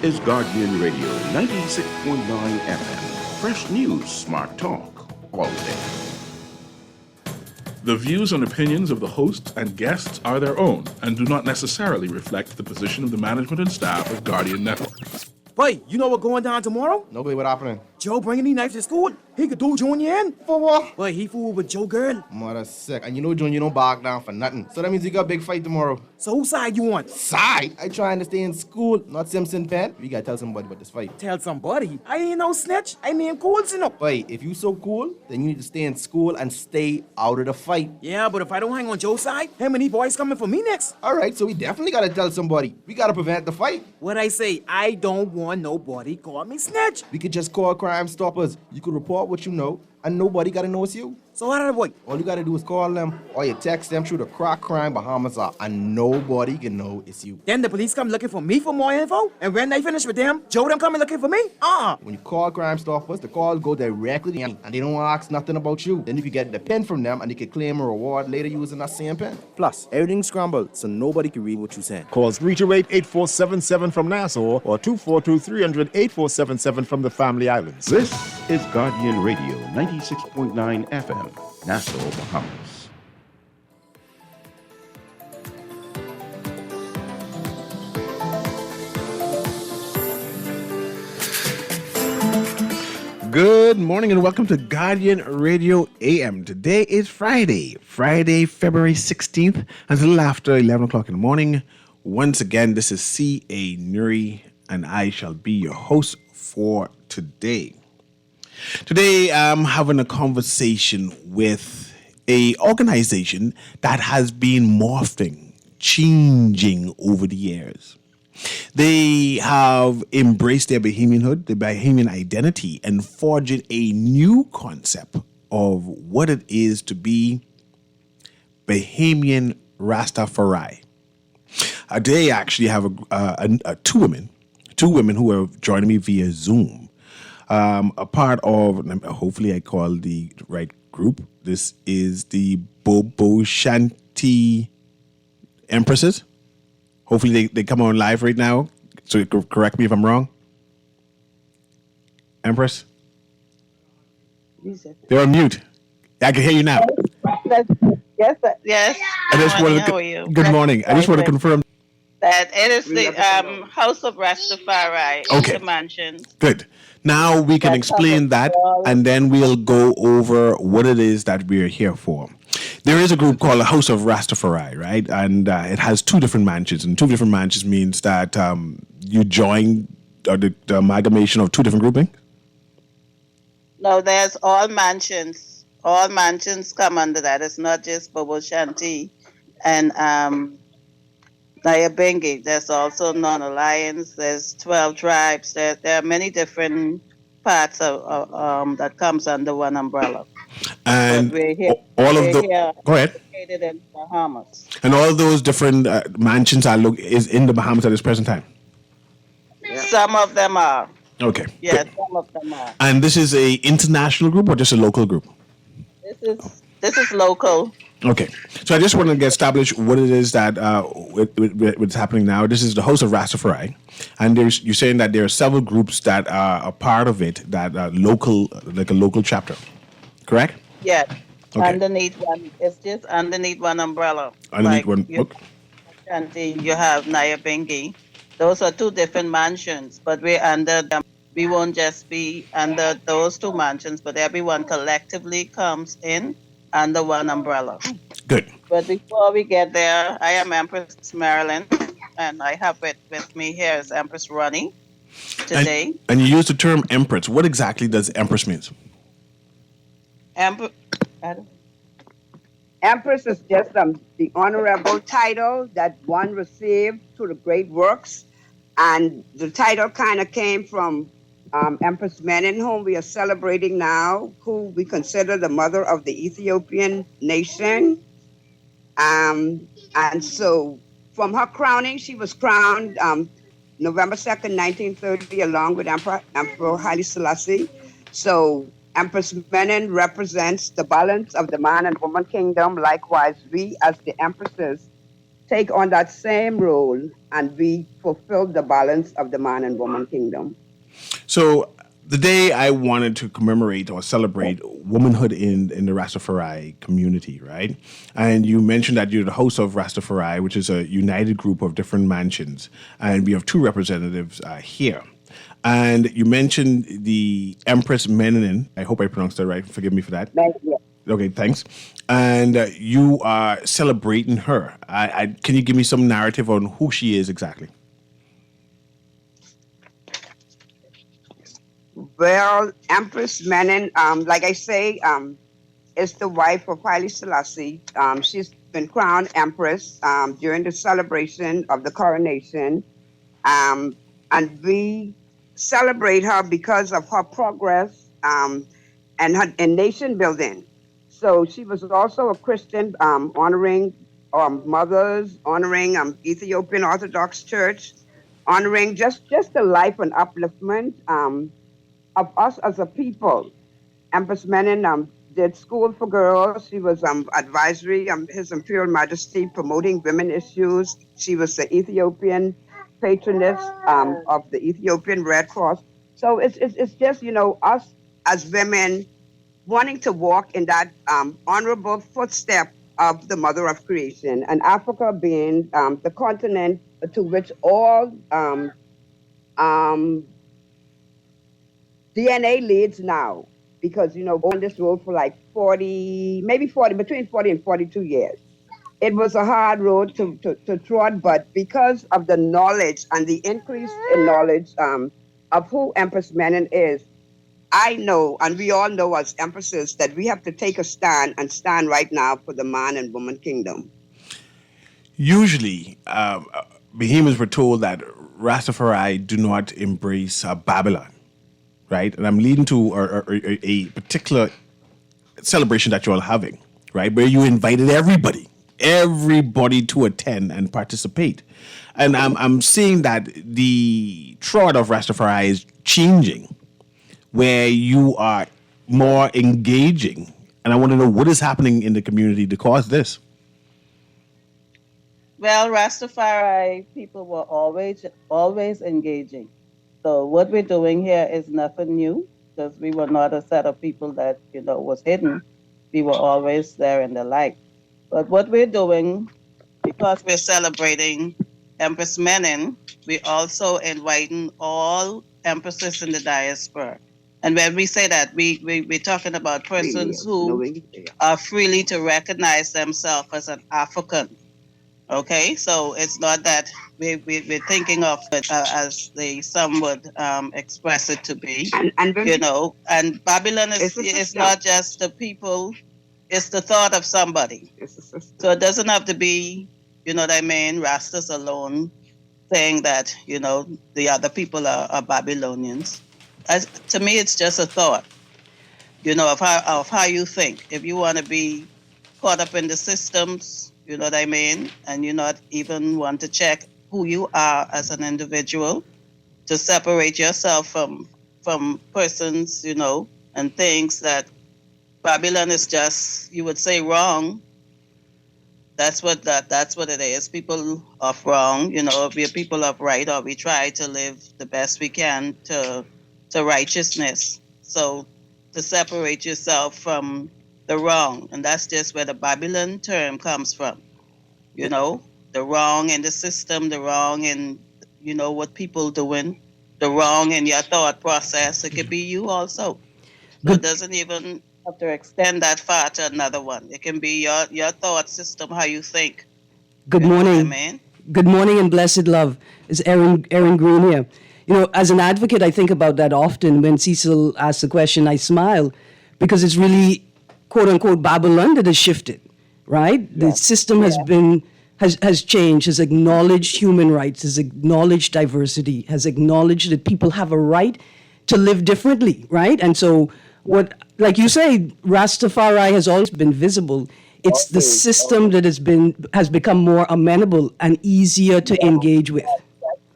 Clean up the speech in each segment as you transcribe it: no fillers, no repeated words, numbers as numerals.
is Guardian Radio 96.9 FM. Fresh news, smart talk, all day. The views and opinions of the hosts and guests are their own and do not necessarily reflect the position of the management and staff of Guardian Network. Boy, you know what going down tomorrow? Nobody, what happening? Joe bringing these knives to school. He could do Junior in. For what? Boy, he fooled with Joe girl. Mother sick. And you know, Junior don't bark down for nothing. So that means you got a big fight tomorrow. So whose side you on? Side? I trying to stay in school, not Simpson Pen. We gotta tell somebody about this fight. Tell somebody. I ain't no snitch. I mean cool, you know. Boy, if you so cool, then you need to stay in school and stay out of the fight. Yeah, but if I don't hang on Joe's side, him and these boys coming for me next. All right, so we definitely gotta tell somebody. We gotta prevent the fight. What I say, I don't want nobody call me snitch. We could just call Crime Stoppers. You could report what you know, and nobody gotta know it's you. So how did I boy? All you gotta do is call them, or you text them through the Crack Crime Bahamas app, and nobody can know it's you. Then the police come looking for me for more info, and when they finish with them, Joe them coming looking for me? When you call Crime Stoppers, the calls go directly to them, and they don't ask nothing about you. Then you can get the pen from them, and you can claim a reward later using that same pen. Plus, everything's scrambled, so nobody can read what you're saying. Call 328-8477 from Nassau or 242-300-8477 from the Family Islands. This is Guardian Radio 96.9 FM, Nassau, Bahamas. Good morning and welcome to Guardian Radio AM. Today is Friday, February 16th, and it's a little after 11 o'clock in the morning. Once again, this is C.A. Newry, and I shall be your host for today. Today, I'm having a conversation with an organization that has been morphing, changing over the years. They have embraced their Bahamianhood, their Bahamian identity, and forging a new concept of what it is to be Bahamian Rastafari. Today, I actually have two women who are joining me via Zoom. A part of, hopefully I call the right group. This is the Bobo Shanti Empresses. Hopefully they come on live right now. So you correct me if I'm wrong. Empress? They're on mute. I can hear you now. Yes. I just wanted How are you? Good morning. I just want to confirm that it is the House of Rastafari. Okay. The mansion. Good. Now we can explain that, and then we'll go over what it is that we're here for. There is a group called the House of Rastafari, right? And it has two different mansions, and two different mansions means that you join the amalgamation of two different groupings? No, there's all mansions. All mansions come under that. It's not just Bobo Shanti and Nyabingi. There's also Non-Alliance. There's 12 tribes. There are many different parts of that comes under one umbrella. And we're here, all of the go ahead. Located in Bahamas. And all those different mansions is in the Bahamas at this present time. Some of them are. Okay. Yeah, Good. some of them are. And this is a international group or just a local group? This is local. Okay, so I just want to get established what it is that what's happening now. This is the House of Rastafari, and you're saying that there are several groups that are a part of it that are local, like a local chapter, correct? Yeah, okay. Underneath one, it's just underneath one umbrella. Underneath one. And you have Nyabingi. Those are two different mansions, but we're under them. We won't just be under those two mansions, but everyone collectively comes in under one umbrella. Good. But before we get there, I am Empress Marilyn, and I have it with me here is Empress Ronnie today. And you use the term Empress. What exactly does Empress mean? Empress is just the honorable title that one received through the great works. And the title kind of came from Empress Menen, whom we are celebrating now, who we consider the mother of the Ethiopian nation. And so from her crowning, she was crowned November 2nd, 1930, along with Emperor Haile Selassie. So Empress Menen represents the balance of the man and woman kingdom. Likewise, we as the empresses take on that same role and we fulfill the balance of the man and woman kingdom. So the day I wanted to commemorate or celebrate womanhood in the Rastafari community, right? And you mentioned that you're the host of Rastafari, which is a united group of different mansions, and we have two representatives here. And you mentioned the Empress Menenin. I hope I pronounced that right. Forgive me for that. Okay, thanks. And you are celebrating her. Can you give me some narrative on who she is exactly? Well, Empress Menin, like I say, is the wife of Haile Selassie. She's been crowned Empress during the celebration of the coronation. And we celebrate her because of her progress and her in nation building. So she was also a Christian, honoring mothers, honoring Ethiopian Orthodox Church, honoring just the life and upliftment of us as a people. Empress Menin did school for girls. She was advisory, His Imperial Majesty promoting women issues. She was the Ethiopian patroness of the Ethiopian Red Cross. So it's just, us as women wanting to walk in that honorable footstep of the Mother of Creation, and Africa being the continent to which all DNA leads now, because on this road for like 40, maybe 40, between 40 and 42 years. It was a hard road to trod, but because of the knowledge and the increase in knowledge of who Empress Menin is, I know, and we all know as empresses, that we have to take a stand and stand right now for the man and woman kingdom. Usually, Bahamians were told that Rastafari do not embrace Babylon, right? And I'm leading to a particular celebration that you're all having, right? Where you invited everybody to attend and participate. And I'm seeing that the trot of Rastafari is changing, where you are more engaging. And I want to know what is happening in the community to cause this. Well, Rastafari people were always engaging. So what we're doing here is nothing new, because we were not a set of people that, was hidden. We were always there in the light. But what we're doing, because we're celebrating Empress Menin, we're also inviting all empresses in the diaspora. And when we say that, we're talking about persons who are freely to recognize themselves as an African. Okay, so it's not that we're thinking of it as some would express it to be, and Babylon is not just the people, it's the thought of somebody. So it doesn't have to be, Rastas alone saying that, the other people are Babylonians. To me, it's just a thought, of how you think. If you want to be caught up in the systems, and you not even want to check who you are as an individual, to separate yourself from persons, and things that Babylon is just, you would say, wrong. That's what it is. People of wrong, we're people of right, or we try to live the best we can to righteousness. So to separate yourself from the wrong, and that's just where the Babylon term comes from. The wrong in the system, the wrong in, what people doing, the wrong in your thought process. It could be you also. So it doesn't even have to extend that far to another one. It can be your thought system, how you think. Good morning. Good morning and blessed love. It's Erin Green here. As an advocate, I think about that often. When Cecil asks the question, I smile, because it's really, quote unquote, Babylon that has shifted, right? Yeah. The system has changed, has acknowledged human rights, has acknowledged diversity, has acknowledged that people have a right to live differently, right? And so like you say, Rastafari has always been visible. It's the system that has become more amenable and easier to engage with.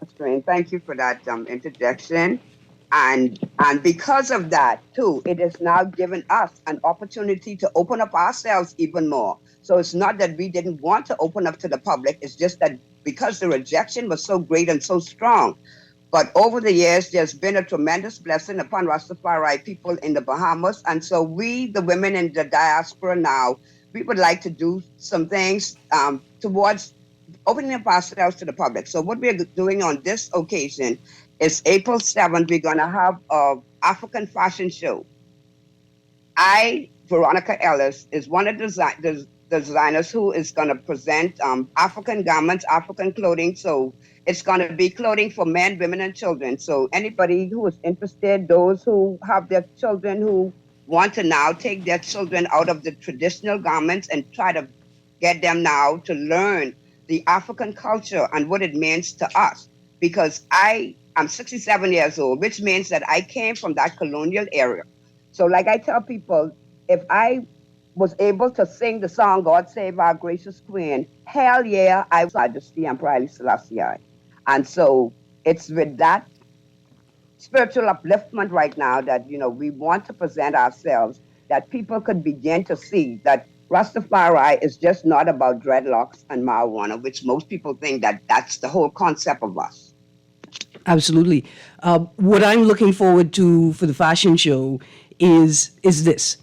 That's great. Thank you for that interjection. And because of that, too, it has now given us an opportunity to open up ourselves even more. So it's not that we didn't want to open up to the public. It's just that because the rejection was so great and so strong. But over the years, there's been a tremendous blessing upon Rastafari people in the Bahamas. And so we, the women in the diaspora now, we would like to do some things towards opening up ourselves to the public. So what we're doing on this occasion is April 7th, we're going to have an African fashion show. Veronica Ellis, is one of the designers who is going to present African garments, African clothing. So it's going to be clothing for men, women, and children. So anybody who is interested, those who have their children who want to now take their children out of the traditional garments and try to get them now to learn the African culture and what it means to us. Because I'm 67 years old, which means that I came from that colonial area. So like I tell people, if I was able to sing the song, God Save Our Gracious Queen, hell yeah, I was Majesty and Haile Selassie. And so it's with that spiritual upliftment right now that, we want to present ourselves, that people could begin to see that Rastafari is just not about dreadlocks and marijuana, which most people think that that's the whole concept of us. Absolutely. What I'm looking forward to for the fashion show is this.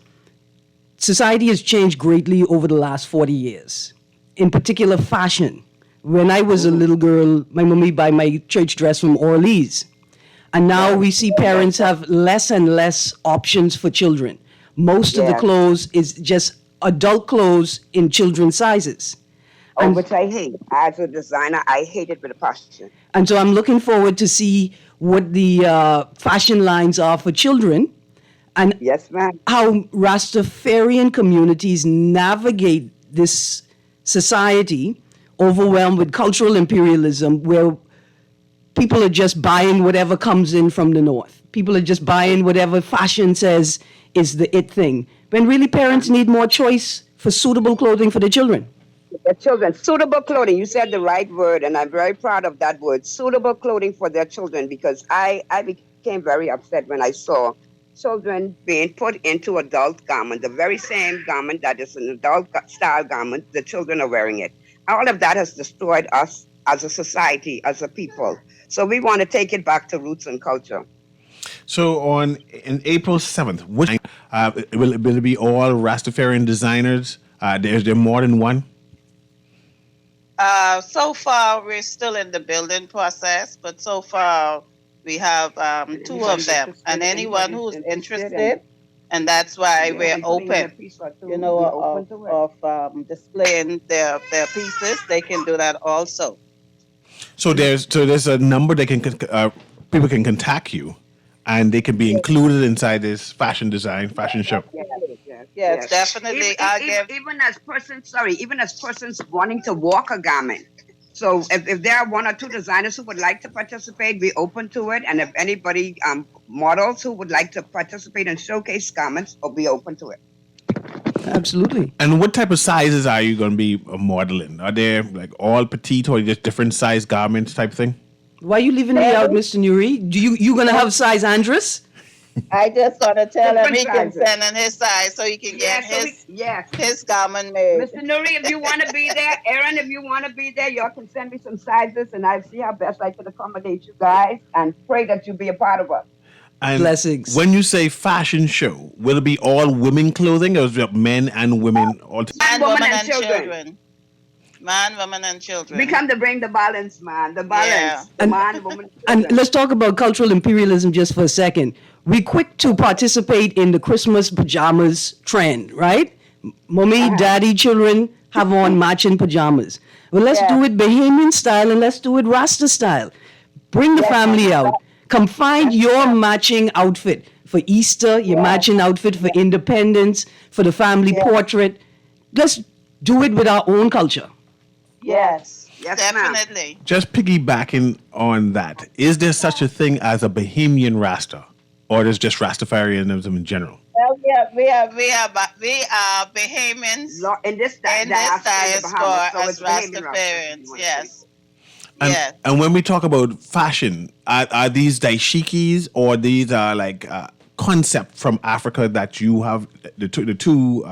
Society has changed greatly over the last 40 years, in particular fashion. When I was a little girl, my mommy buy my church dress from Orleans. And now we see parents have less and less options for children. Most of the clothes is just adult clothes in children's sizes. Which I hate. As a designer, I hate it with a passion. And so I'm looking forward to see what the fashion lines are for children. And yes, ma'am. How Rastafarian communities navigate this society overwhelmed with cultural imperialism, where people are just buying whatever comes in from the north. People are just buying whatever fashion says is the it thing. When really parents need more choice for suitable clothing for their children. Their children, suitable clothing. You said the right word, and I'm very proud of that word, suitable clothing for their children, because I became very upset when I saw children being put into adult garment, the very same garment that is an adult style garment, the children are wearing it. All of that has destroyed us as a society, as a people. So we want to take it back to roots and culture. So in April 7th, which will it be all Rastafarian designers? Is there more than one? So far, we're still in the building process, but so far we have two of them. And anyone who's interested, and that's why we're open, of displaying their pieces, they can do that also. So there's a number they can people can contact you, and they can be included inside this fashion show. Yes, definitely. Even as persons wanting to walk a garment. So if there are one or two designers who would like to participate, we're open to it. And if anybody, models who would like to participate and showcase garments, we'll be open to it. Absolutely. And what type of sizes are you going to be modeling? Are there like all petite or just different size garments type thing? Why are you leaving me out, Mr. Newry? You going to have size Andres? I just want to tell him he can send in his size so he can get his garment made. Mr. Nuri, if you want to be there, Aaron, if you want to be there, y'all can send me some sizes and I'll see how best I can accommodate you guys and pray that you be a part of us. And blessings. When you say fashion show, will it be all women clothing or is it men and women all Man, woman, and children. Man, woman, and children. We come to bring the balance, man. The balance. Yeah. The man, woman, and let's talk about cultural imperialism just for a second. We're quick to participate in the Christmas pajamas trend, right? Mommy, daddy, children have on matching pajamas. Well, let's do it Bahamian style and let's do it Rasta style. Bring the family out. Come find your matching outfit for Easter, your matching outfit for Independence, for the family portrait. Let's do it with our own culture. Yes, definitely. ma'am. Just piggybacking on that, is there such a thing as a Bahamian Rasta? Or is just Rastafarianism in general? Well, we are Bahamians in this diaspora as Rastafarians, yes. And, Yes. and when we talk about fashion, are these daishikis or these are like concept from Africa that you have the two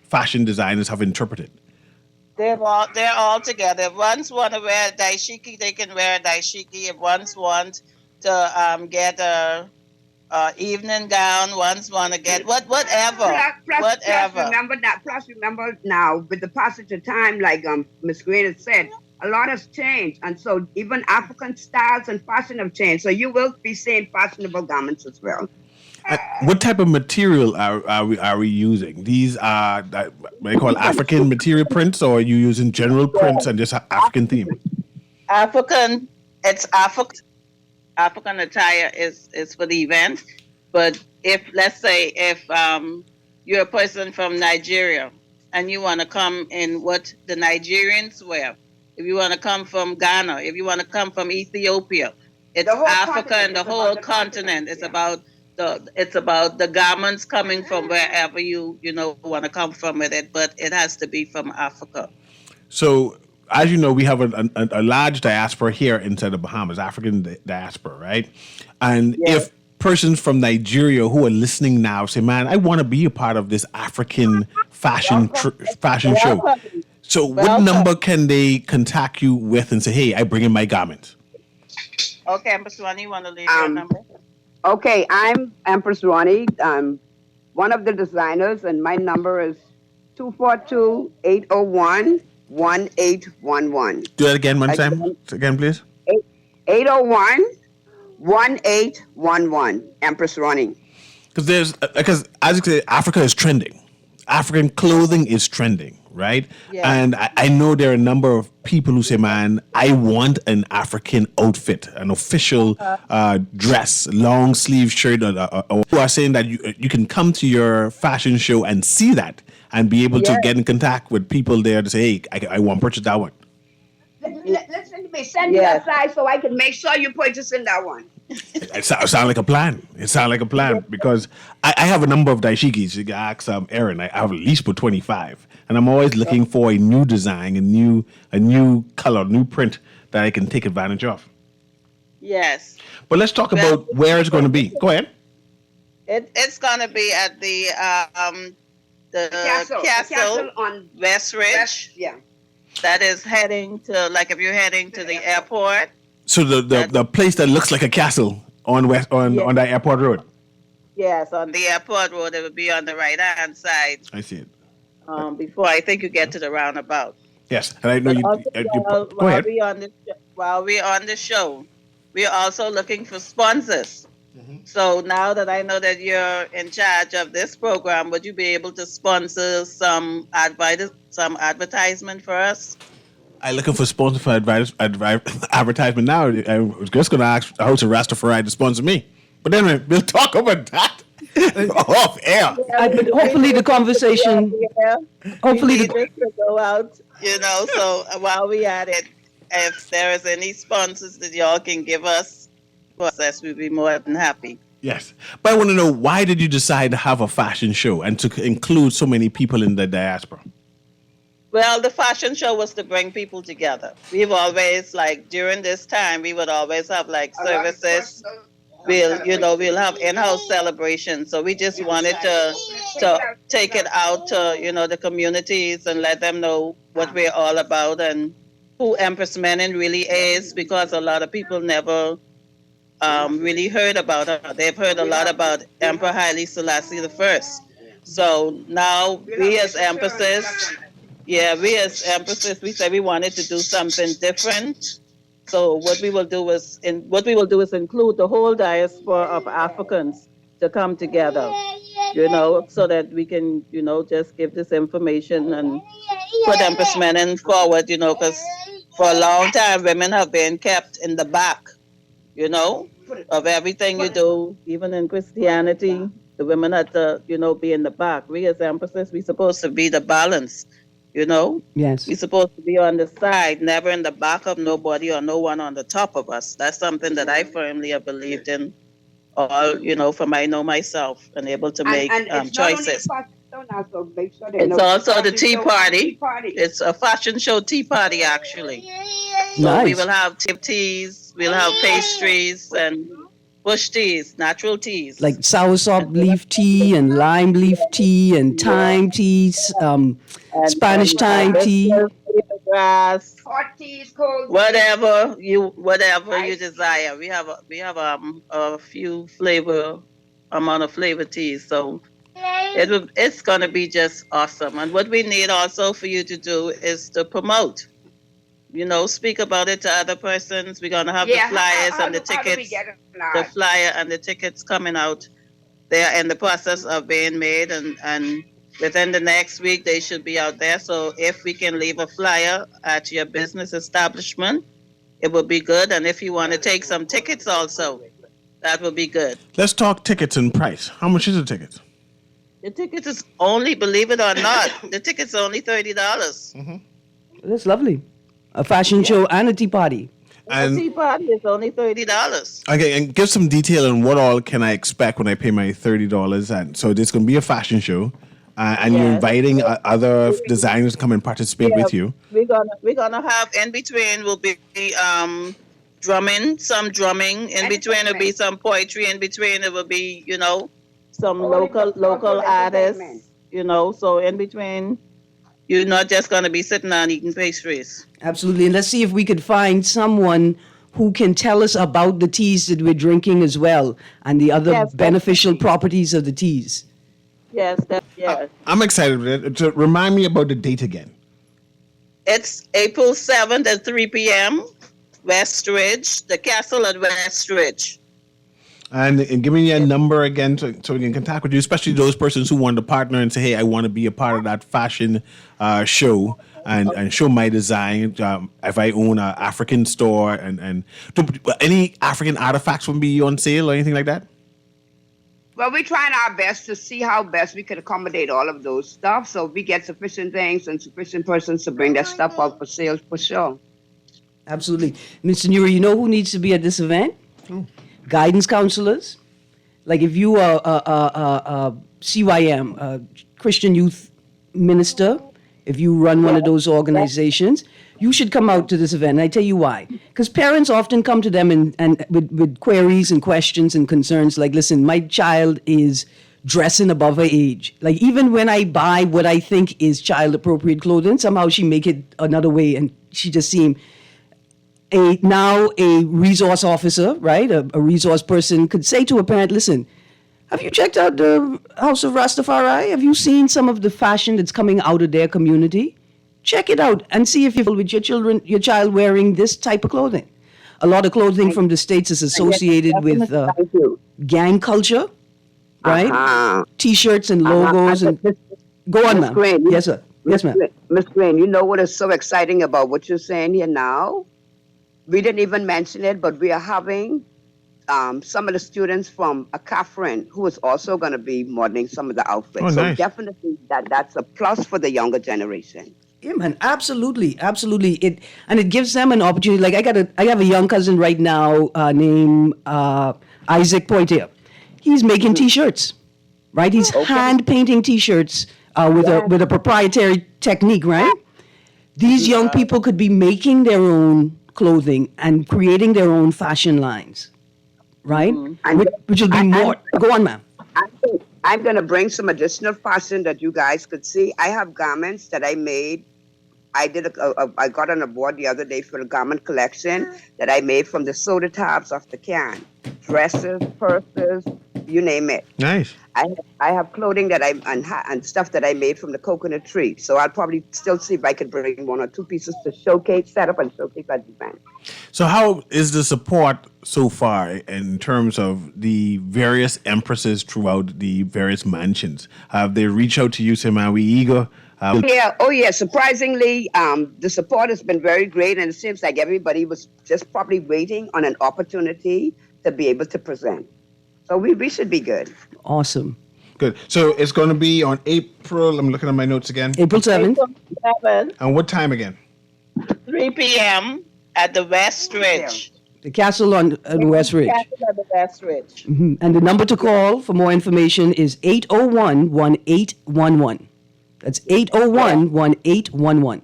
fashion designers have interpreted? They're all together. If one's want to wear a daishiki, they can wear a daishiki. If one's want to get a evening gown, one's want to get whatever. Plus remember that. Plus remember now with the passage of time, like Miss Green has said, a lot has changed, and so even African styles and fashion have changed. So you will be seeing fashionable garments as well. What type of material are we using? These are what they call African material prints, or are you using general prints and just African theme? African, it's African attire is for the event. But if let's say if you're a person from Nigeria and you want to come in what the Nigerians wear, if you want to come from Ghana, if you want to come from Ethiopia, it's Africa and the whole continent. It's about the garments coming from wherever you want to come from with it, but it has to be from Africa. So, as you know, we have a large diaspora here inside the Bahamas, African diaspora, right? And if persons from Nigeria who are listening now say, "Man, I want to be a part of this African fashion show," so what number can they contact you with and say, "Hey, I bring in my garment"? Okay, Empress Ronnie, you want to leave your number? Okay, I'm Empress Ronnie. I'm one of the designers, and my number is 242-801-1811. Do that again one time. Again, please. 801-1811. Empress Ronnie. Because as you say, Africa is trending. African clothing is trending, right? Yeah. And I know there are a number of people who say, "Man, I want an African outfit, an official dress, long sleeve shirt," or who are saying that you can come to your fashion show and see that and be able to get in contact with people there to say, "Hey, I want to purchase that one." Listen to me. Send me a size so I can make sure you purchase in that one. It sounds like a plan. It sounds like a plan because I have a number of daishikis. You can ask Aaron. I have at least for 25, and I'm always looking for a new design, a new color, new print that I can take advantage of. Yes. But let's talk about where it's going to be. Go ahead. It's going to be at the castle on West Ridge. Yeah. That is heading to, like, if you're heading to the airport. So the place that looks like a castle on the airport road. Yes, on the airport road, it will be on the right hand side. I see it. Before I think you get to the roundabout. Yes, and I know you. Go ahead. While we're on the show, we're also looking for sponsors. Mm-hmm. So now that I know that you're in charge of this program, would you be able to sponsor some advertisement for us? I'm looking for sponsor for advertisement now. I was just going to ask the host of Rastafari to sponsor me. But anyway, we'll talk about that off air. But hopefully the conversation... Hopefully we need to go out, so while we at it, if there is any sponsors that y'all can give us, we'd be more than happy. Yes. But I want to know, why did you decide to have a fashion show and to include so many people in the diaspora? Well, the fashion show was to bring people together. We've always, during this time, we would always have, services. We'll have in-house celebrations. So we just wanted to take it out to, the communities and let them know what we're all about and who Empress Menen really is, because a lot of people never really heard about her. They've heard a lot about Emperor Haile Selassie I. So now we as Empresses, we said we wanted to do something different. So what we will do is include the whole diaspora of Africans to come together, so that we can, just give this information and put Empress Menen forward, because for a long time women have been kept in the back, of everything you do. Even in Christianity, the women had to, be in the back. We as Empresses, we're supposed to be the balance. Yes. We're supposed to be on the side, never in the back of nobody or no one on the top of us. That's something that I firmly have believed in, all, from I know myself and able to make choices. So now, so make sure they It's know. also the tea Tea party. party. It's a fashion show tea party, actually. So we Nice. will have teas, we'll have pastries and bush teas, natural teas. Like soursop leaf tea and lime leaf tea and thyme teas, Spanish thyme tea. Grass, Hot teas, cold teas. whatever you Ice desire. We have a few amount of flavor teas. So it's gonna be just awesome. And what we need also for you to do is to promote. Speak about it to other persons. We're gonna have the flyers and the How do we tickets. get it The live? flyer and the tickets coming out. They're in the process of being made, and within the next week they should be out there. So if we can leave a flyer at your business establishment, it would be good. And if you want to take some tickets also, that would be good. Let's talk tickets and price. How much is a ticket? The tickets is only, believe it or not, the tickets are only $30. That's lovely. A fashion show and a tea party. The And tea party is only $30. okay, and give some detail on what all can I expect when I pay my $30. And so there's going to be a fashion show, and you're Yes. inviting other designers to come and participate with you. We're gonna have in between will be drumming, some drumming. In between will be some poetry. In between it will be some local artists. So in between, you're not just gonna be sitting and eating pastries. Absolutely. And let's see if we could find someone who can tell us about the teas that we're drinking as well and the other Yes, beneficial properties of the teas. Yes, yes. I'm excited with it. To remind me about the date again. It's April 7th at 3 p.m. West Ridge, the castle at West Ridge. And give me a number again so we can contact with you, especially those persons who want to partner and say, hey, I want to be a part of that fashion show and show my design. If I own an African store and any African artifacts will be on sale or anything like that? Well, we're trying our best to see how best we can accommodate all of those stuff. So we get sufficient things and sufficient persons to bring that stuff out for sales for sure. Absolutely. Mr. Newry, you know who needs to be at this event? Guidance counselors. Like if you are a CYM, a Christian Youth Minister, if you run one of those organizations, you should come out to this event. And I tell you why. Because parents often come to them and with queries and questions and concerns like, listen, my child is dressing above her age. Like even when I buy what I think is child appropriate clothing, somehow she make it another way and she just seem a resource officer, right? A resource person could say to a parent, listen, have you checked out the House of Rastafari? Have you seen some of the fashion that's coming out of their community? Check it out and see if you're with your child wearing this type of clothing. A lot of clothing from the States is associated with gang culture, right? T-shirts and logos and go on, ma'am. Green, Yes, sir. Yes, ma'am. Miss Green, you know what is so exciting about what you're saying here now? We didn't even mention it, but we are having some of the students from Catherine who is also going to be modeling some of the outfits. Oh, so nice. definitely that's a plus for the younger generation. Yeah, man, absolutely. It gives them an opportunity. Like I have a young cousin right now named Isaac Poitier. He's making T-shirts, right? He's hand painting T-shirts with a proprietary technique, right? These young people could be making their own clothing and creating their own fashion lines, right? Which will be more. Go on, ma'am. I'm going to bring some additional fashion that you guys could see. I have garments that I made. I got on a board the other day for a garment collection that I made from the soda tops off the can. Dresses, purses, you name it. Nice. I have clothing that and stuff that I made from the coconut tree. So I'll probably still see if I could bring one or two pieces to set up and showcase that event. So how is the support so far in terms of the various empresses throughout the various mansions? Have they reached out to you, say, man, we eager? Yeah. Surprisingly, the support has been very great, and it seems like everybody was just probably waiting on an opportunity to be able to present. So we should be good. Awesome. Good. So it's going to be on April. I'm looking at my notes again. April 7th. 7th, And what time again? 3 p.m. at the West Ridge. The castle on West Ridge. Castle on the West Ridge. And the number to call for more information is 801-1811. That's 801-1811.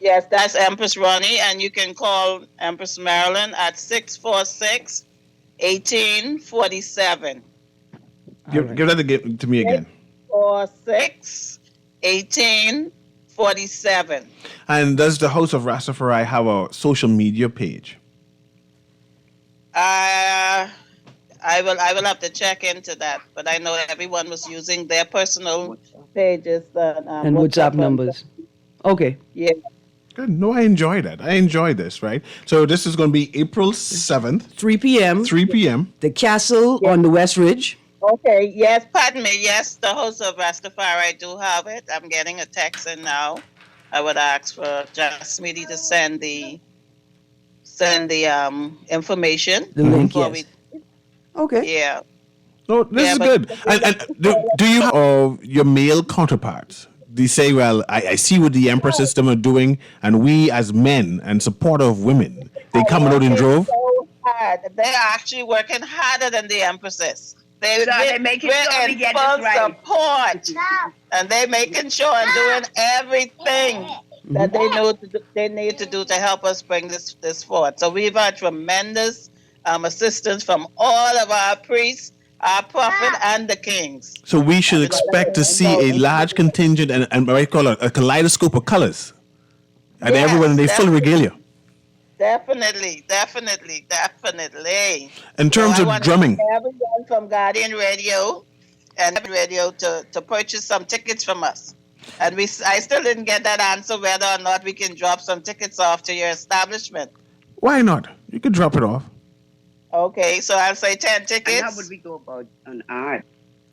Yes, that's Empress Ronnie, and you can call Empress Marilyn at 646-1847. Give that to me again. 646-1847. And does the House of Rastafari have a social media page? I will have to check into that, but I know everyone was using their personal pages And WhatsApp numbers. Okay. Yeah. Good. No, I enjoy that. I enjoy this, right? So this is going to be April 7th. 3 p.m. 3 p.m. The castle on the West Ridge. Okay, yes, pardon me. Yes, the House of Rastafari do have it. I'm getting a text in now. I would ask for Jasmine to send the information. The link, before yes. Okay. Yeah. No, this is but- good. And do you have your male counterparts? They say, well, I see what the Empress system are doing, and we as men and supporter of women, they come out in drove. So hard. They're actually working harder than the Empresses. They're making we're sure we in get full this right. support, and they're making sure and doing everything that they need to do to help us bring this forward. So we've had tremendous assistance from all of our priests, our prophet, and the kings. So we should expect to see a large contingent and what I call a kaleidoscope of colors. And Yes, everyone in their full regalia. Definitely. In terms So I of want drumming. everyone from Guardian Radio and Radio to purchase some tickets from us. And I still didn't get that answer whether or not we can drop some tickets off to your establishment. Why not? You could drop it off. Okay, so I'll say 10 tickets. And how would we go about an art?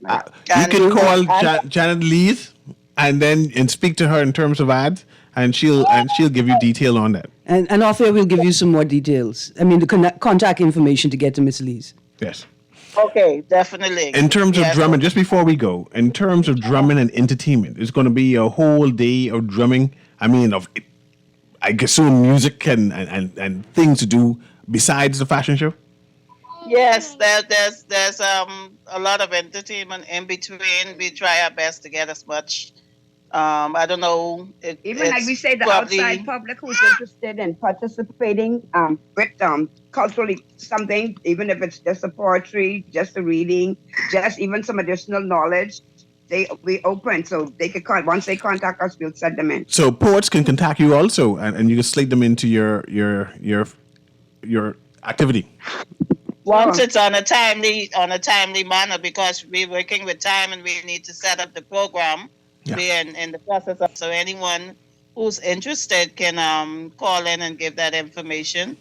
You And- can call and- Janet Lees and speak to her in terms of ads, and she'll give you detail on that. And off air, we'll give you some more details. I mean, the contact information to get to Miss Lee's. Yes. Okay, definitely. In terms of Yes. drumming, just before we go, in terms of drumming and entertainment, it's going to be a whole day of drumming. I mean, I assume music and things to do besides the fashion show. Yes, there's a lot of entertainment in between. We try our best to get as much. I don't know. Even like we say, the probably- outside public who's interested in participating with culturally something, even if it's just a poetry, just a reading, just even some additional knowledge, we open so they can once they contact us, we'll send them in. So poets can contact you also, and you can slate them into your activity. Once it's on a timely manner, because we're working with time and we need to set up the program. Yeah. We're in the process of, so anyone who's interested can call in and give that information,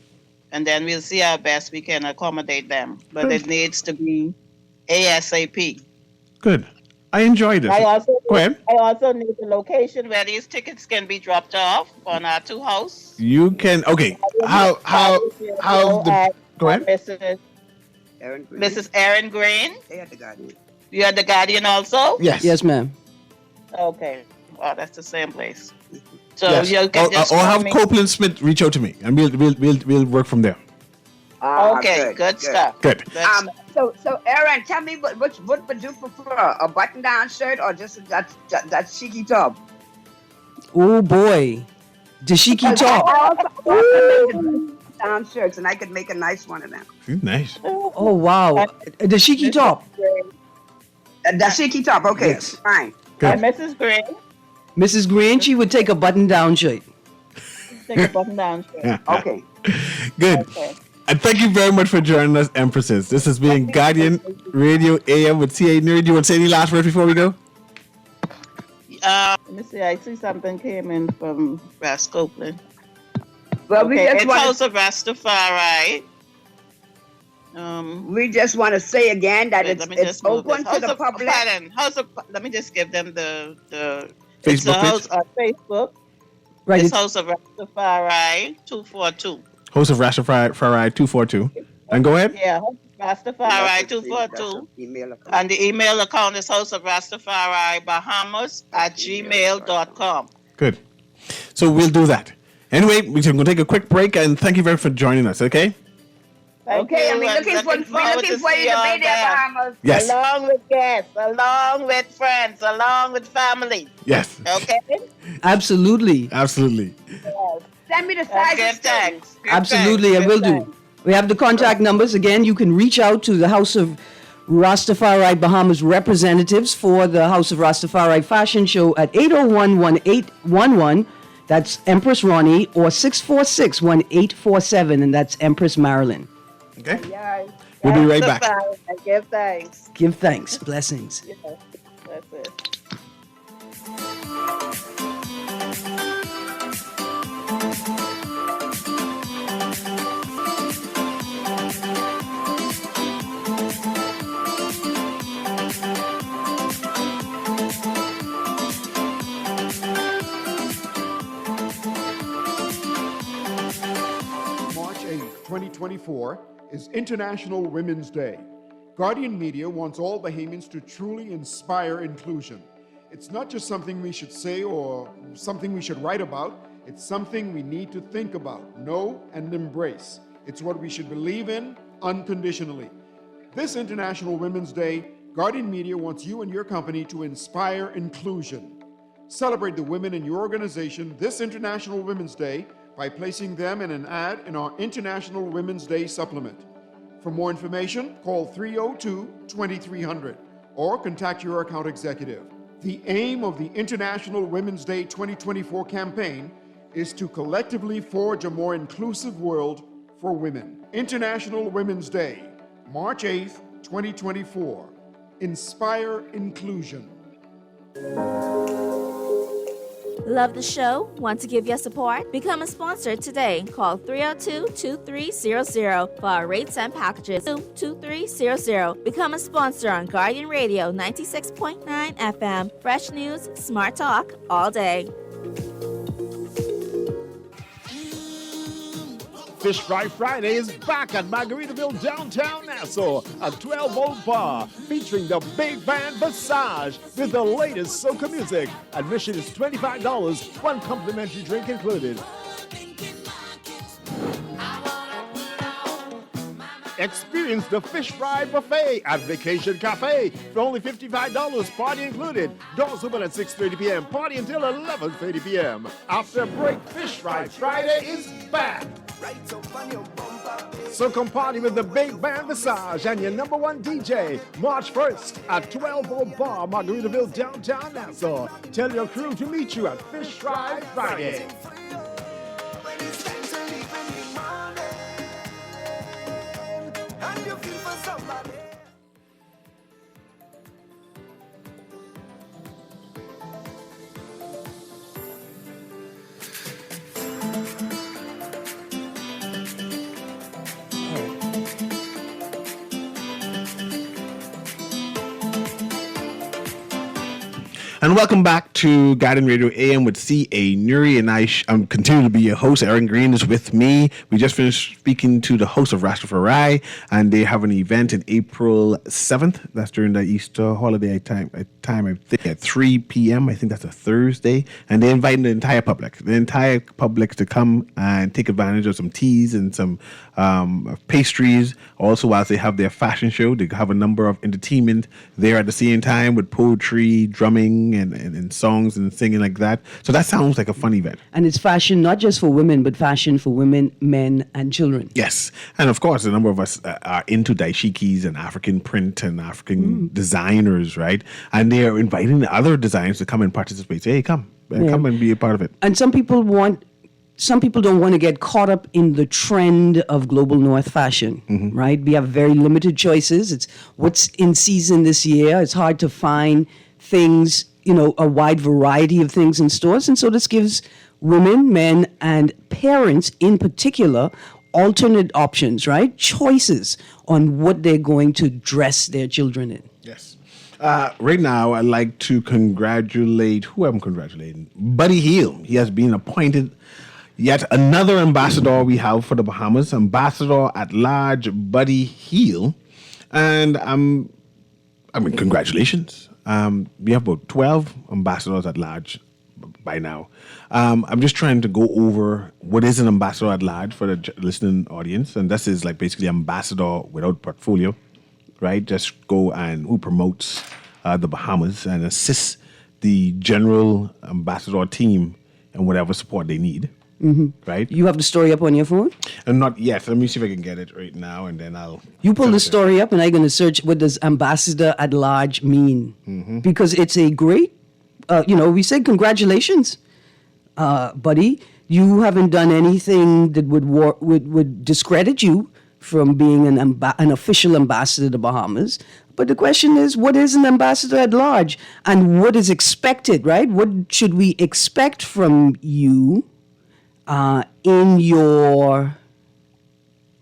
and then we'll see how best we can accommodate them. But it needs to be ASAP. Good. I enjoy this. Go ahead. I also need the location where these tickets can be dropped off on our two house. You can. Okay. How the? Go ahead. Mrs. Erin Green. They are the Guardian. You are the Guardian also? Yes. Yes, ma'am. Okay. Well, that's the same place. So Yes. you can just Or call have me. Copeland Smith reach out to me, and we'll work from there. Okay, good stuff. Good. So Aaron, tell me what would you prefer? A button-down shirt or just that cheeky top? Oh, boy. Dashiki top. Down shirts, and I could make a nice one of them. Nice. Oh, wow. Dashiki top. The cheeky top, okay, Yes. fine. Good. And Mrs. Green, Mrs. Green, she would take a button-down shirt. take a button down shirt. Okay. Good. Okay. And thank you very much for joining us, Empresses. This has been Guardian Radio AM with CA Newry. Do you want to say any last words before we go? Let me see. I see something came in from Ras Copeland. Well, Okay, it's House of Rastafari. we just want to say again that Wait, let me it's just move open this. to the public. Let me just give them the Facebook it's the house page? on Facebook. Right. It's It's, House of Rastafari 242. Host of Rastafari 242. And go ahead. Yeah, House of Rastafari 242. And the email account is House of Rastafari Bahamas @gmail.com. Good. So we'll do that. Anyway, we're going to take a quick break, and thank you very much for joining us, okay? Thank Okay, you. and we're I'm looking looking for forward you to see to all be there, there. Bahamas. Yes. Along with guests, along with friends, along with family. Yes. Okay? Absolutely. Absolutely. Send me the And sizes give too. thanks. Give Absolutely, I thanks, will give do. thanks. We have the contact numbers. Again, you can reach out to the House of Rastafari Bahamas representatives for the House of Rastafari Fashion Show at 801-1811. That's Empress Ronnie, or 646-1847, and that's Empress Marilyn. Okay. Yes. We'll be right That's back. the fun. Give thanks. Give thanks. Blessings. Yes, that's it. March 8th, 2024 is International Women's Day. Guardian Media wants all Bahamians to truly inspire inclusion. It's not just something we should say or something we should write about. It's something we need to think about, know, and embrace. It's what we should believe in unconditionally. This International Women's Day, Guardian Media wants you and your company to inspire inclusion. Celebrate the women in your organization this International Women's Day by placing them in an ad in our International Women's Day supplement. For more information, call 302-2300 or contact your account executive. The aim of the International Women's Day 2024 campaign is to collectively forge a more inclusive world for women. International Women's Day, March 8th, 2024. Inspire inclusion. Love the show? Want to give your support? Become a sponsor today. Call 302-2300 for our rates and packages. 2300. Become a sponsor on Guardian Radio 96.9 FM. Fresh news, smart talk, all day. Fish Fry Friday is back at Margaritaville, downtown Nassau, a 12-volt bar featuring the big band Visage with the latest soca music. Admission is $25, one complimentary drink included. Experience the Fish Fry Buffet at Vacation Cafe for only $55, party included. Doors open at 6:30 p.m., party until 11:30 p.m. After break, Fish Fry Friday is back. So come party with the big band Visage and your number one DJ, March 1st at 12 Bar, Margaritaville, downtown Nassau. Tell your crew to meet you at Fish Fry Friday. And welcome back to Guardian Radio AM with C.A. Newry, and I'm continue to be your host. Aaron Green is with me. We just finished speaking to the host of Rastafari, and they have an event in April 7th. That's during the Easter holiday time I think at 3 p.m. I think that's a Thursday, and they're inviting the entire public to come and take advantage of some teas and some pastries. Also, whilst they have their fashion show, they have a number of entertainment there at the same time with poetry, drumming, and songs and singing like that. So that sounds like a fun event. And it's fashion not just for women, but fashion for women, men, and children. Yes. And of course, a number of us are into daishikis and African print and African designers, right? And they are inviting the other designers to come and participate. Say, hey, come and be a part of it. And some people don't want to get caught up in the trend of global north fashion, right? We have very limited choices. It's what's in season this year. It's hard to find things, a wide variety of things in stores. And so this gives women, men, and parents in particular alternate options, right? Choices on what they're going to dress their children in. Yes. Right now, I'd like to congratulate, who I'm congratulating? Buddy Hill. He has been appointed yet another ambassador we have for the Bahamas, Ambassador at Large Buddy Hill. And congratulations. We have about 12 ambassadors at large by now. I'm just trying to go over what is an ambassador at large for the listening audience, and this is like basically ambassador without portfolio, right? Just go and who promotes the Bahamas and assists the general ambassador team in whatever support they need. Right? You have the story up on your phone? And not yet. Let me see if I can get it right now, and then I'll. You pull the story up, and I'm going to search what does ambassador at large mean, because it's a great. We say congratulations, buddy. You haven't done anything that would discredit you from being an official ambassador to Bahamas. But the question is, what is an ambassador at large, and what is expected? Right? What should we expect from you? In your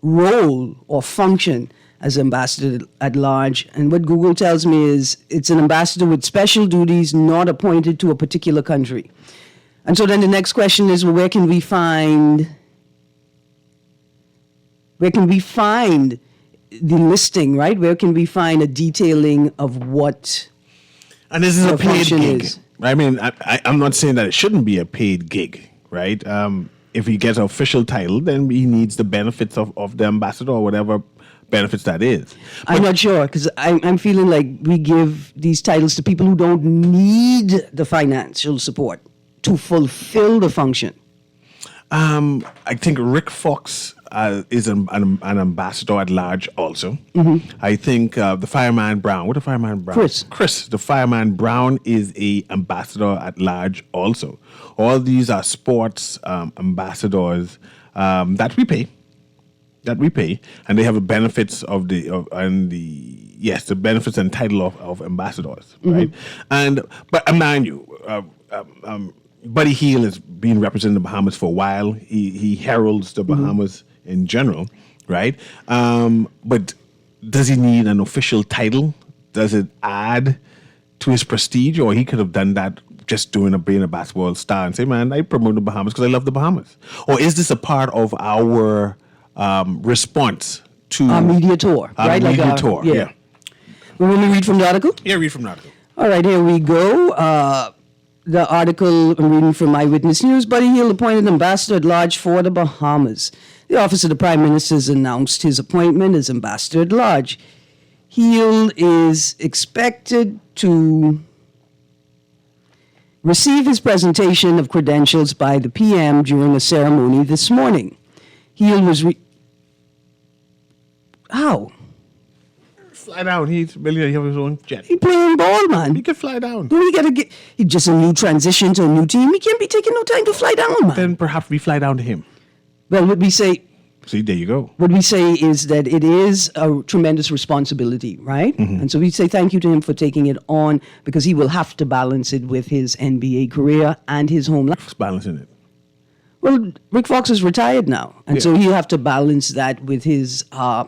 role or function as ambassador at large. And what Google tells me is it's an ambassador with special duties not appointed to a particular country. And so then the next question is, well, where can we find the listing, right? Where can we find a detailing of what and this is a paid gig. Is? I mean, I'm not saying that it shouldn't be a paid gig, right? If he gets an official title, then he needs the benefits of the ambassador or whatever benefits that is. But I'm not sure, because I'm feeling like we give these titles to people who don't need the financial support to fulfill the function. I think Rick Fox is an ambassador at large also. I think the Fireman Brown, what the Fireman Brown? Chris, the Fireman Brown is a ambassador at large also. All these are sports ambassadors that we pay, and they have the benefits of the benefits and title of ambassadors, right? But mind you, Buddy Hield has been representing the Bahamas for a while. He heralds the Bahamas in general, right? But does he need an official title? Does it add to his prestige, or he could have done that just being a basketball star and say, man, I promote the Bahamas because I love the Bahamas? Or is this a part of our response to our media tour, right? Media tour, yeah. Will we read from the article? Yeah, read from the article. All right, here we go. The article I'm reading from Eyewitness News. Buddy Hield appointed ambassador at large for the Bahamas. The office of the Prime Minister has announced his appointment as ambassador at large. Hield is expected to receive his presentation of credentials by the PM during a ceremony this morning. Hield was How? Fly down. He's millionaire. He has his own jet. He playing ball, man. He can fly down. Then we gotta get. He just a new transition to a new team. He can't be taking no time to fly down, man. Then perhaps we fly down to him. Well, what we say. See, there you go. What we say is that it is a tremendous responsibility, right? And so we say thank you to him for taking it on, because he will have to balance it with his NBA career and his home life. Balancing it. Well, Rick Fox is retired now, and so he'll have to balance that with his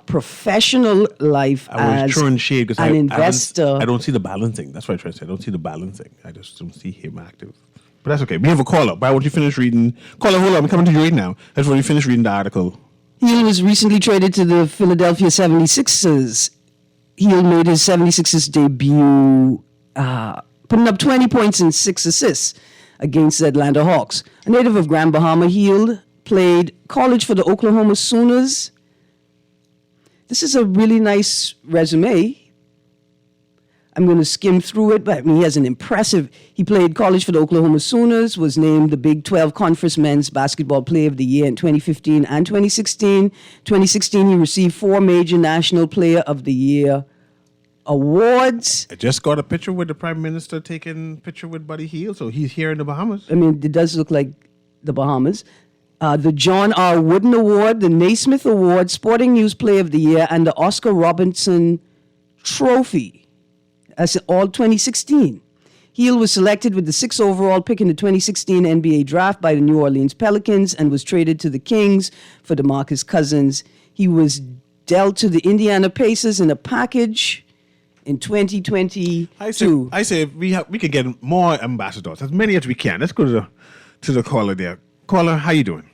professional life as an investor. I don't see the balancing. That's what I'm trying to say. I don't see the balancing. I just don't see him active. But that's okay. We have a caller. Why won't you finish reading? Caller, hold on. I'm coming to you right now. That's when you finish reading the article. Hield was recently traded to the Philadelphia 76ers. Hield made his 76ers debut, putting up 20 points and 6 assists against the Atlanta Hawks. A native of Grand Bahama, Hield played college for the Oklahoma Sooners. This is a really nice resume. I'm going to skim through it, but I mean, he has an impressive. He played college for the Oklahoma Sooners, was named the Big 12 Conference Men's Basketball Player of the Year in 2015 and 2016. 2016, he received 4 major National Player of the Year awards. I just got a picture with the Prime Minister taking a picture with Buddy Hield, so he's here in the Bahamas. I mean, it does look like the Bahamas. The John R. Wooden Award, the Naismith Award, Sporting News Player of the Year, and the Oscar Robertson Trophy. That's all 2016. Hield was selected with the 6th overall pick in the 2016 NBA draft by the New Orleans Pelicans and was traded to the Kings for DeMarcus Cousins. He was dealt to the Indiana Pacers in a package in 2022. I say we could get more ambassadors, as many as we can. Let's go to the caller there. Caller, how you doing?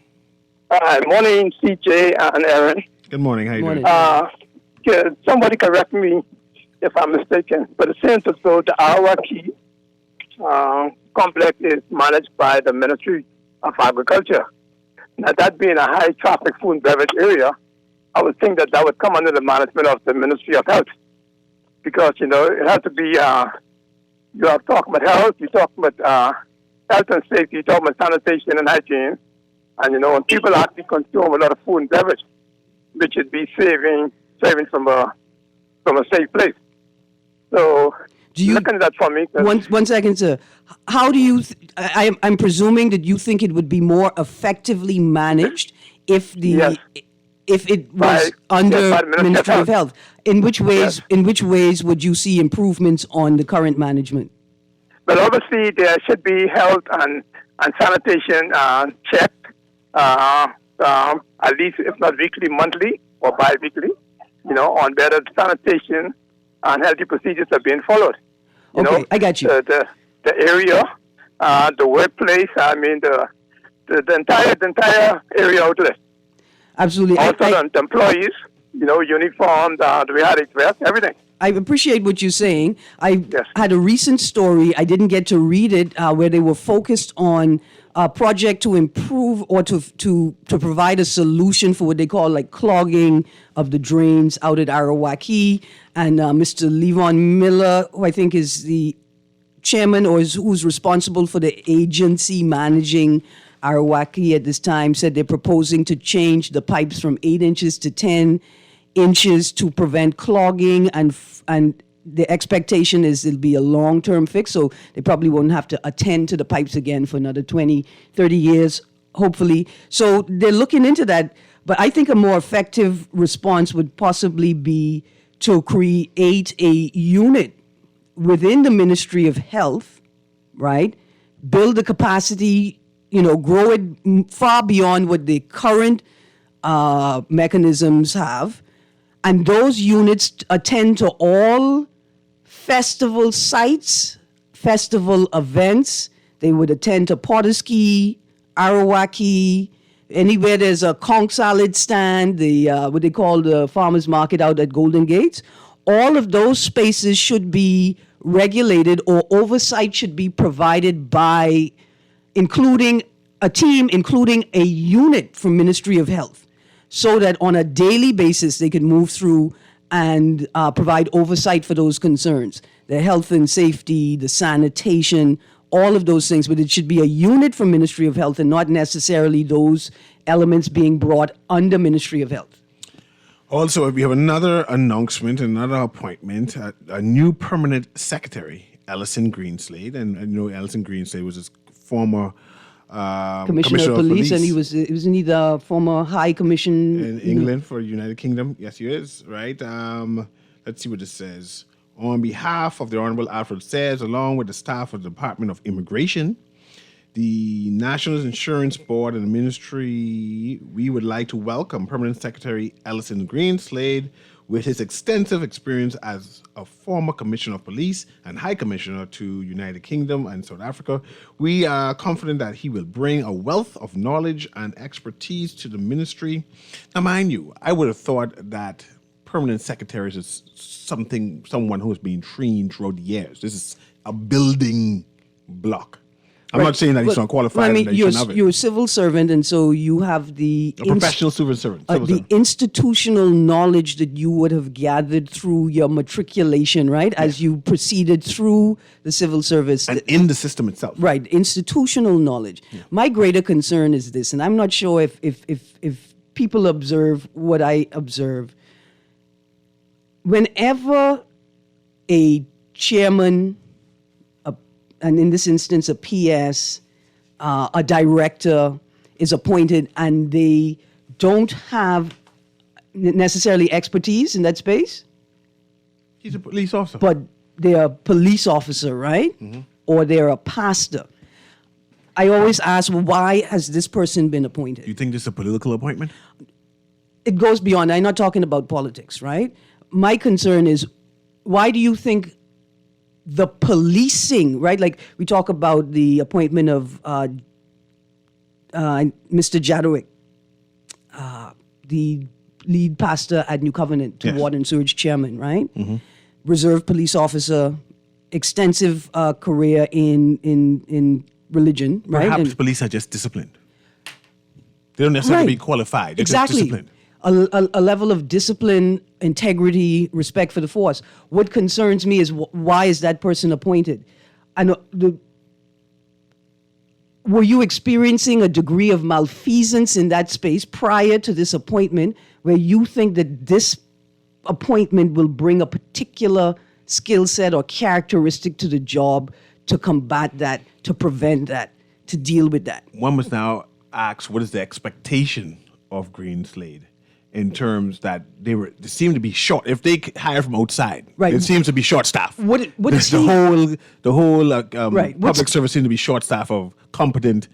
Morning, CJ and Aaron. Good morning. How you doing? Could somebody correct me if I'm mistaken, but it seems as though the Iraqi complex is managed by the Ministry of Agriculture. Now, that being a high traffic food and beverage area, I would think that would come under the management of the Ministry of Health. Because, it has to be, you are talking about health, you talk about health and safety, you talk about sanitation and hygiene. And, when people actually consume a lot of food and beverage, which should be saving from a safe place. So, looking at that for me. One second, sir. How do you? I'm presuming that you think it would be more effectively managed if it was under Ministry of Health. In which ways? In which ways would you see improvements on the current management? Well, obviously there should be health and sanitation checked, at least if not weekly, monthly or bi-weekly. On whether sanitation and healthy procedures are being followed. I got you. The area, the workplace. I mean the entire area outlet. Absolutely. Also the employees. Uniform, the way how they dress, everything. I appreciate what you're saying. I had a recent story. I didn't get to read it, where they were focused on a project to improve or to provide a solution for what they call like clogging of the drains out at Arawaki. And Mr. Levon Miller, who I think is the chairman or who's responsible for the agency managing Arawaki at this time, said they're proposing to change the pipes from 8 inches to 10 inches to prevent clogging, and the expectation is it'll be a long-term fix, so they probably won't have to attend to the pipes again for another 20, 30 years, hopefully. So they're looking into that, but I think a more effective response would possibly be to create a unit within the Ministry of Health, right? Build the capacity, grow it far beyond what the current mechanisms have. And those units attend to all festival sites, festival events. They would attend to Potoski, Arawaki, anywhere there's a conch salad stand, what they call the farmers market out at Golden Gates. All of those spaces should be regulated, or oversight should be provided by including a team, including a unit from Ministry of Health, so that on a daily basis they can move through and provide oversight for those concerns, the health and safety, the sanitation, all of those things. But it should be a unit from Ministry of Health and not necessarily those elements being brought under Ministry of Health. Also, we have another announcement, another appointment, a new permanent secretary, Ellison Greenslade. And Ellison Greenslade was his former Commissioner of Police, and wasn't he the former High Commission in England for United Kingdom? Yes, he is, right? Let's see what it says. On behalf of the Honorable Alfred Sayers, along with the staff of the Department of Immigration, the National Insurance Board and the Ministry, we would like to welcome Permanent Secretary Ellison Greenslade with his extensive experience as a former Commissioner of Police and High Commissioner to United Kingdom and South Africa. We are confident that he will bring a wealth of knowledge and expertise to the ministry. Now, mind you, I would have thought that permanent secretaries is someone who has been trained throughout the years. This is a building block. I'm not saying that he's not qualified. You're a civil servant, and so you have the professional civil servant. The institutional knowledge that you would have gathered through your matriculation, right? Yes. As you proceeded through the civil service. And in the system itself. Right, institutional knowledge. Yeah. My greater concern is this, and I'm not sure if people observe what I observe. Whenever a chairman, and in this instance, a PS, a director is appointed and they don't have necessarily expertise in that space. He's a police officer. But they're a police officer, right? Mm-hmm. Or they're a pastor. I always ask, well, why has this person been appointed? Do you think this is a political appointment? It goes beyond. I'm not talking about politics, right? My concern is, why do you think the policing, right? Like we talk about the appointment of Mr. Jadwick, the lead pastor at New Covenant to Water and Sewage chairman, right? Mm-hmm. Reserve police officer, extensive career in religion, right? Perhaps police are just disciplined. They don't necessarily be qualified. They're just Exactly. disciplined. A level of discipline, integrity, respect for the force. What concerns me is why is that person appointed? Were you experiencing a degree of malfeasance in that space prior to this appointment where you think that this appointment will bring a particular skill set or characteristic to the job to combat that, to prevent that, to deal with that? One must now ask, what is the expectation of Greenslade in terms that they seem to be short? If they hire from outside, right, it seems to be short staff. What is the whole right. public service seems to be short staff of competent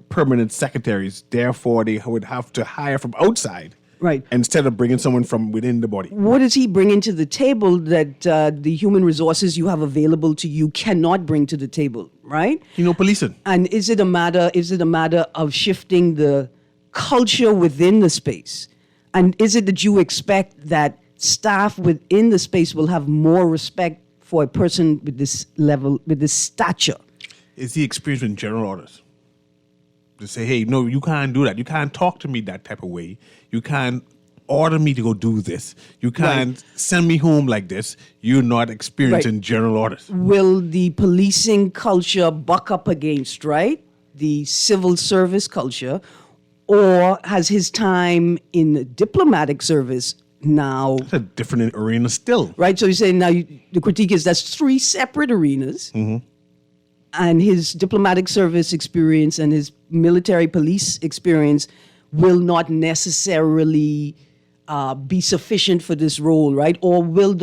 permanent secretaries. Therefore, they would have to hire from outside, right, instead of bringing someone from within the body. What is he bringing to the table that the human resources you have available to you cannot bring to the table, right? Policing. And is it a matter of shifting the culture within the space? And is it that you expect that staff within the space will have more respect for a person with this level, with this stature? Is he experienced in general orders? To say, hey, no, you can't do that. You can't talk to me that type of way. You can't order me to go do this. You can't send me home like this. You're not experienced in general orders. Will the policing culture buck up against, right, the civil service culture? Or has his time in the diplomatic service now... It's a different arena still. Right, so you're saying now the critique is that's three separate arenas. Mm-hmm. And his diplomatic service experience and his military police experience will not necessarily be sufficient for this role, right? Or will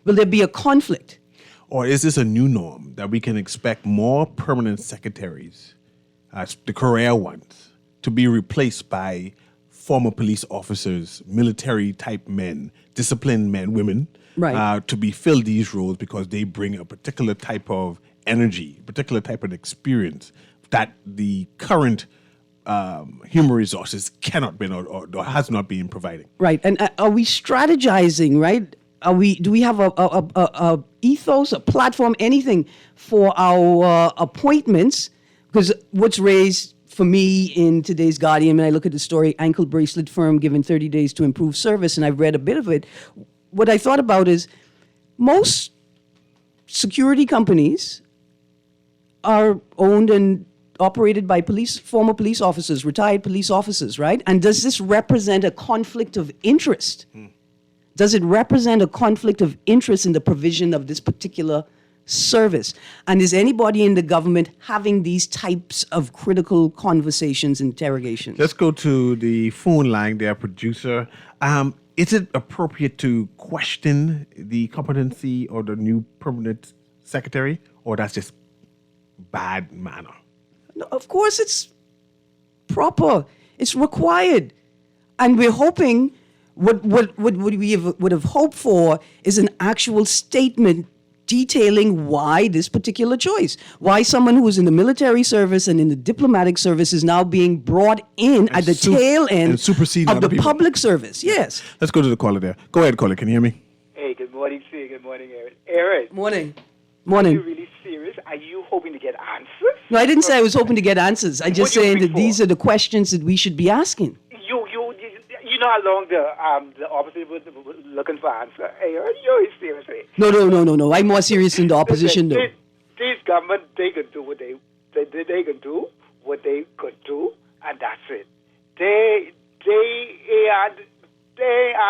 there be a conflict? Or is this a new norm that we can expect more permanent secretaries, the career ones, to be replaced by former police officers, military type men, disciplined men, women, to be filled these roles because they bring a particular type of energy, particular type of experience that the current human resources cannot be or has not been providing. Right, and are we strategizing? Right, do we have a ethos, a platform, anything for our appointments? Because what's raised for me in today's Guardian, when I look at the story, ankle bracelet firm given 30 days to improve service, and I've read a bit of it. What I thought about is most security companies are owned and operated by former police officers, retired police officers, right? And does this represent a conflict of interest? Does it represent a conflict of interest in the provision of this particular service? And is anybody in the government having these types of critical conversations, interrogations? Let's go to the phone line there, producer. Is it appropriate to question the competency of the new permanent secretary, or that's just bad manner? No, of course it's proper. It's required. And we're hoping, what we would have hoped for is an actual statement detailing why this particular choice, why someone who was in the military service and in the diplomatic service is now being brought in at the tail end of the public service. Yes. Let's go to the caller there. Go ahead, caller. Can you hear me? Hey, good morning, Sue. Good morning, Aaron. Aaron. Morning. Are you really serious? Are you hoping to get answers? No, I didn't say I was hoping to get answers. I just saying that these are the questions that we should be asking. You know how long the opposition was looking for answer? Hey, are you seriously? No. I'm more serious than the opposition, though. These government, they can do what they can do, what they could do, and that's it. They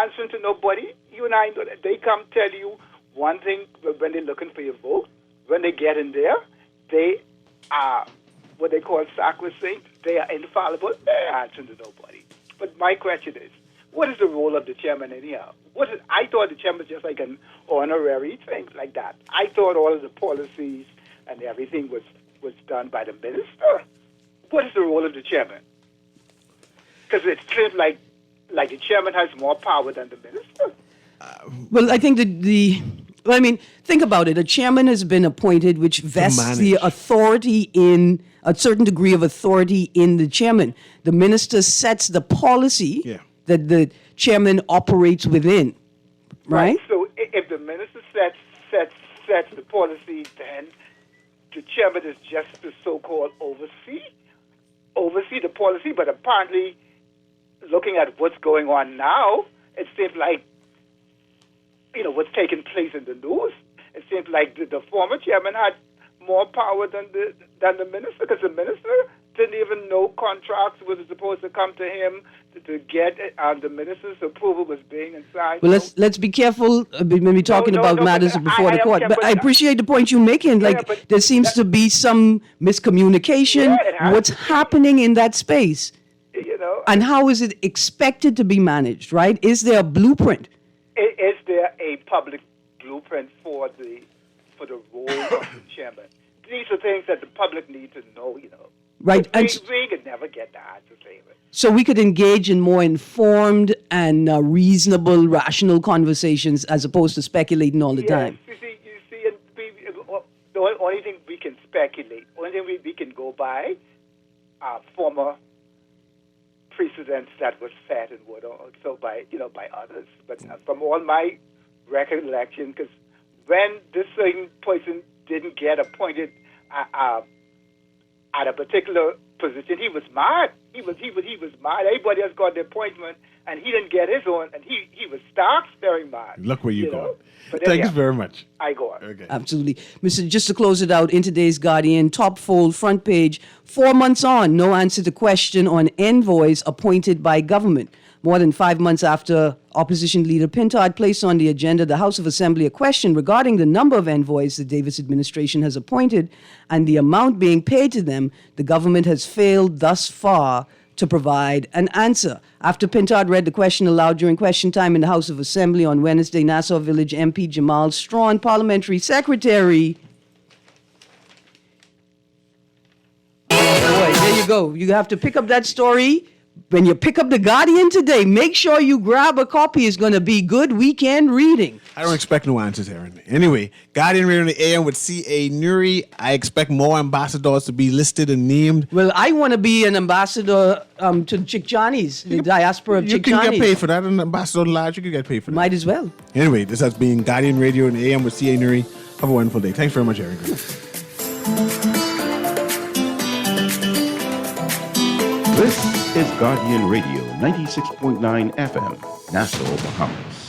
answer to nobody. You and I know that. They come tell you one thing when they're looking for your vote. When they get in there, they are what they call sacrosanct. They are infallible. They answer to nobody. But my question is, what is the role of the chairman anyhow? I thought the chairman was just like an honorary thing like that. I thought all of the policies and everything was done by the minister. What is the role of the chairman? Because it seems like the chairman has more power than the minister. Well, I think think about it. A chairman has been appointed, which vests the authority in a certain degree of authority in the chairman. The minister sets the policy that the chairman operates within, right? So if the minister sets policy, then the chairman is just to so-called oversee the policy. But apparently, looking at what's going on now, it seems like, what's taking place in the news, it seems like the former chairman had more power than the minister, because the minister didn't even know contracts was supposed to come to him to get it, the minister's approval was being signed. Well, let's be careful when we're talking about matters before the court. But I appreciate the point you're making. There seems to be some miscommunication. What's happening in that space? And how is it expected to be managed, right? Is there a blueprint? Is there a public blueprint for the role of the chairman? These are things that the public need to know, Right. And we could never get the answers to it. So we could engage in more informed and reasonable, rational conversations as opposed to speculating all the time. You see, the only thing we can speculate, only thing we can go by former precedents that was set and what also by others. But from all my recollection, because when this certain person didn't get appointed at a particular position, he was mad. He was mad. Everybody else got the appointment, and he didn't get his own, and he was stark staring mad. Look where you go. But Thanks very much. I go on. Okay. Absolutely. Mr. Just to close it out, in today's Guardian, top fold, front page, 4 months on, no answer to question on envoys appointed by government. More than 5 months after opposition leader Pintard placed on the agenda the House of Assembly a question regarding the number of envoys the Davis administration has appointed and the amount being paid to them, the government has failed thus far to provide an answer. After Pintard read the question aloud during question time in the House of Assembly on Wednesday, Nassau Village MP Jamal Strawn, parliamentary secretary. Boy, there you go. You have to pick up that story. When you pick up The Guardian today, make sure you grab a copy. It's going to be good weekend reading. I don't expect no answers, Aaron. Anyway, Guardian Radio on the AM with C.A. Newry. I expect more ambassadors to be listed and named. Well, I want to be an ambassador to Chick Johnny's, the diaspora of Chick Johnny's. You can get paid for that. An ambassador large, you can get paid for that. Might as well. Anyway, this has been Guardian Radio on the AM with C.A. Newry. Have a wonderful day. Thanks very much, Aaron. This is Guardian Radio 96.9 FM, Nassau, Bahamas.